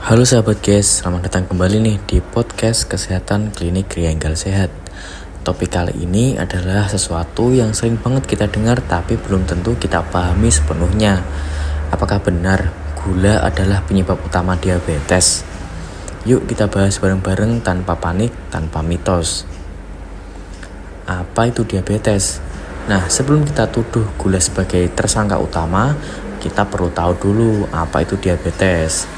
Halo sahabat guys, selamat datang kembali nih di podcast Kesehatan Klinik Rienggal Sehat. Topik kali ini adalah sesuatu yang sering banget kita dengar tapi belum tentu kita pahami sepenuhnya. Apakah benar gula adalah penyebab utama diabetes? Yuk kita bahas bareng-bareng tanpa panik, tanpa mitos. Apa itu diabetes? Nah, sebelum kita tuduh gula sebagai tersangka utama, kita perlu tahu dulu apa itu diabetes.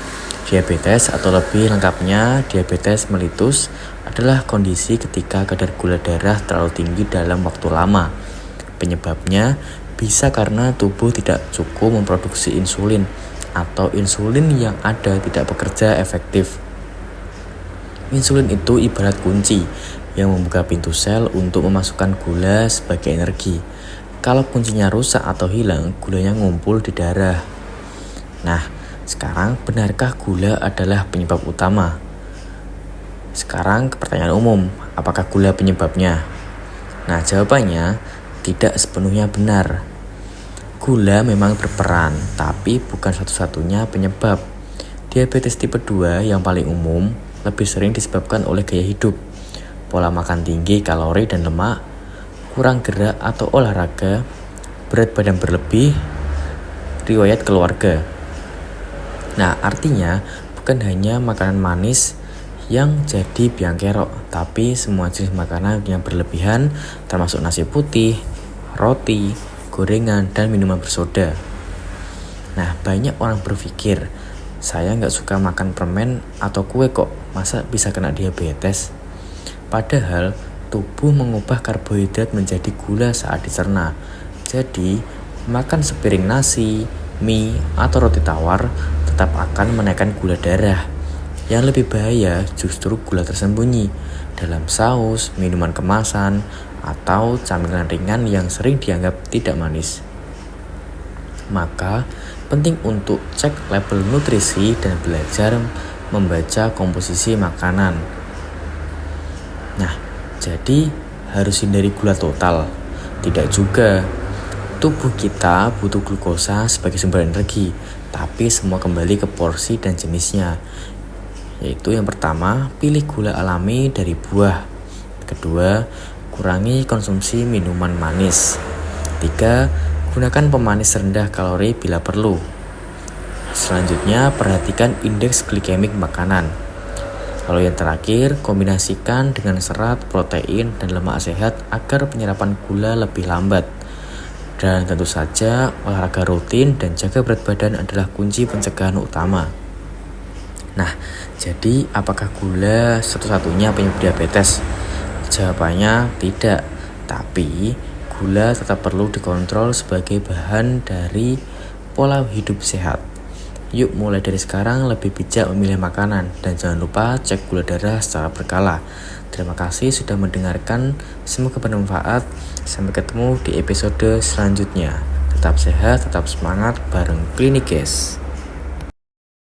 Diabetes atau lebih lengkapnya diabetes mellitus adalah kondisi ketika kadar gula darah terlalu tinggi dalam waktu lama. Penyebabnya bisa karena tubuh tidak cukup memproduksi insulin atau insulin yang ada tidak bekerja efektif. Insulin itu ibarat kunci yang membuka pintu sel untuk memasukkan gula sebagai energi. Kalau kuncinya rusak atau hilang, gulanya ngumpul di darah. Nah, sekarang, benarkah gula adalah penyebab utama? Sekarang pertanyaan umum, apakah gula penyebabnya? Nah, jawabannya tidak sepenuhnya benar. Gula memang berperan, tapi bukan satu-satunya penyebab. Diabetes tipe 2 yang paling umum lebih sering disebabkan oleh gaya hidup, pola makan tinggi kalori dan lemak, kurang gerak atau olahraga, berat badan berlebih, riwayat keluarga. Nah, artinya bukan hanya makanan manis yang jadi biang kerok, tapi semua jenis makanan yang berlebihan termasuk nasi putih, roti, gorengan, dan minuman bersoda. Nah, banyak orang berpikir, saya nggak suka makan permen atau kue kok, masa bisa kena diabetes? Padahal, tubuh mengubah karbohidrat menjadi gula saat dicerna. Jadi, makan sepiring nasi, mie, atau roti tawar tetap akan menaikkan gula darah. Yang lebih bahaya justru gula tersembunyi dalam saus, minuman kemasan, atau camilan ringan yang sering dianggap tidak manis. Maka, penting untuk cek label nutrisi dan belajar membaca komposisi makanan. Nah, jadi harus hindari gula total? Tidak juga. Tubuh kita butuh glukosa sebagai sumber energi, tapi semua kembali ke porsi dan jenisnya. Yaitu yang pertama, pilih gula alami dari buah. Kedua, kurangi konsumsi minuman manis. Tiga, gunakan pemanis rendah kalori bila perlu. Selanjutnya, perhatikan indeks glikemik makanan. Lalu yang terakhir, kombinasikan dengan serat, protein, dan lemak sehat agar penyerapan gula lebih lambat. Dan tentu saja olahraga rutin dan jaga berat badan adalah kunci pencegahan utama. Nah, jadi apakah gula satu-satunya penyebab diabetes? Jawabannya tidak, tapi gula tetap perlu dikontrol sebagai bahan dari pola hidup sehat. Yuk mulai dari sekarang lebih bijak memilih makanan dan jangan lupa cek gula darah secara berkala. Terima kasih sudah mendengarkan, semoga bermanfaat. Sampai ketemu di episode selanjutnya. Tetap sehat, tetap semangat bareng Klinik Guys.